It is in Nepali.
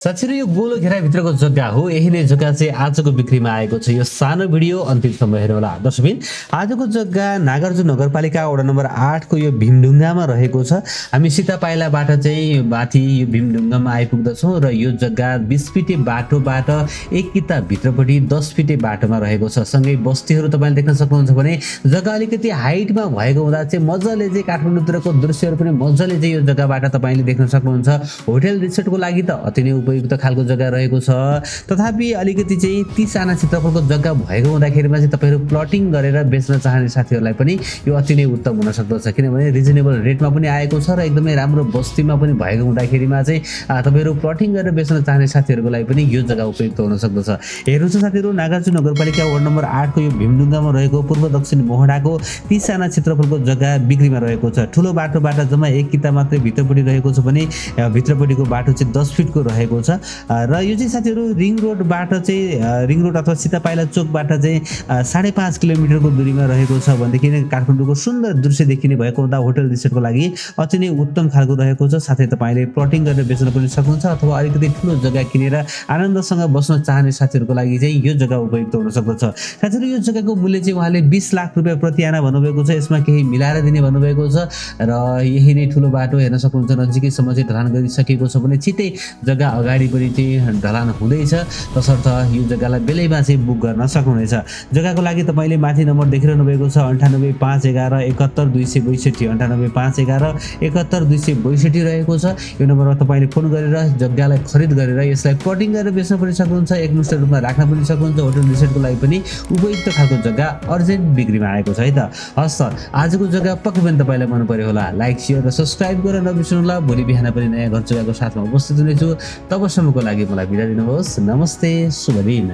साँच्चै यो गोलो घेराभित्रको जग्गा हो। यही नै जग्गा चाहिँ आजको बिक्रीमा आएको छ। यो सानो भिडियो अन्तिमसम्म हेर्नुहोला दर्शकबिन। आजको जग्गा नागार्जुन नगरपालिका वडा नम्बर 8 को यो भीमढुङ्गामा रहेको छ। हामी सीतापाइलाबाट चाहिँ माथि यो भीमढुङ्गामा आइपुग्दछौँ र यो जग्गा 20 फिटे बाटोबाट 1 किता भित्रपट्टि 10 फिटे बाटोमा रहेको छ। सँगै बस्तीहरू तपाईले देख्न सक्नुहुन्छ भने जग्गा अलिकति हाइटमा भएको हुँदा चाहिँ मज्जाले चाहिँ काठमाडौँतिरको दृश्यहरू पनि मज्जाले चाहिँ यो जग्गाबाट तपाईले देख्न सक्नुहुन्छ। होटल रिसोर्टको लागि त अति नै उपयुक्त खालको जग्गा रहेको छ। तथापि अलिकति चाहिँ 30 आना क्षेत्रफलको जग्गा भएको हुँदाखेरिमा चाहिँ तपाईहरु प्लटिङ गरेर बेच्न चाहने साथीहरुलाई पनि यो अति नै उत्तम हुन सक्दछ। किनभने रिजनेबल रेटमा पनि आएको छ र एकदमै राम्रो बस्तीमा पनि भएको हुँदाखेरिमा चाहिँ तपाईहरु प्लटिङ गरेर बेच्न चाहने साथीहरुको लागि पनि यो जग्गा उपयुक्त हुन सक्दछ। हेर्नुस् साथीहरु, नागार्जुन नगरपालिका वार्ड नम्बर 8 को यो भीमढुङ्गामा रहेको पूर्व दक्षिण मोहडाको 30 आना क्षेत्रफलको जग्गा बिक्रीमा रहेको छ। ठुलो बाटोबाट जम्मा 1 किता मात्रै भित्रपट्टि रहेको छ भने भित्रपट्टिको बाटो चाहिँ 10 फिटको रहेको छ। र यो चाहिँ साथीहरु रिङ रोडबाट चाहिँ रिङ रोड अथवा सीतापाइला चोकबाट चाहिँ 5.5 किलोमिटरको दूरीमा रहेको छ। भनेदेखि काठमाडौँको सुन्दर दृश्य देखिने भएको हुँदा होटल रिसोर्टको लागि अति नै उत्तम खालको रहेको छ। साथै तपाईले प्लटिङ गरेर बेच्न पनि सक्नुहुन्छ अथवा अलिकति ठुलो जग्गा किनेर आनन्दसँग बस्न चाहने साथीहरुको लागि चाहिँ यो जग्गा उपयुक्त हुन सक्दछ। साथीहरु, यो जग्गाको मूल्य चाहिँ उहाँले 20 लाख रुपैयाँ प्रति आना भन्नुभएको छ। यसमा केही मिलाएर दिने भन्नुभएको छ र यही नै ठुलो बाटो हेर्न सक्नुहुन्छ। नजिकैसम्म चाहिँ ढलान गरिसकेको छ भने छिटै जग्गा अगाडि पनि चाहिँ ढलान हुँदैछ। तसर्थ यो जग्गालाई बेलैमा चाहिँ बुक गर्न सक्नुहुनेछ। जग्गाको लागि तपाईले माथि नम्बर देखिरहनु भएको छ 98511 71262 98511 71262 रहेको छ। यो नम्बरमा तपाईले फोन गरेर जग्गालाई खरिद गरेर यसलाई प्लटिङ गरेर बेच्न पनि सक्नुहुन्छ। एकमुष्ट रूपमा राख्न पनि सक्नुहुन्छ। होटल रिसोर्टको लागि पनि उपयुक्त खालको जग्गा अर्जेन्ट बिक्रीमा आएको छ है त। हस् त, आजको जग्गा पक्कै पनि तपाईलाई मन पर्यो होला। लाइक, शेयर र सब्स्क्राइब गर्न नबिर्सनुहोला। भोलि बिहान पनि नयाँ घर जग्गाको साथमा उपस्थित हुनेछु। तबसम्मको लागि मलाई बिदा दिनुहोस्। नमस्ते, शुभ दिन।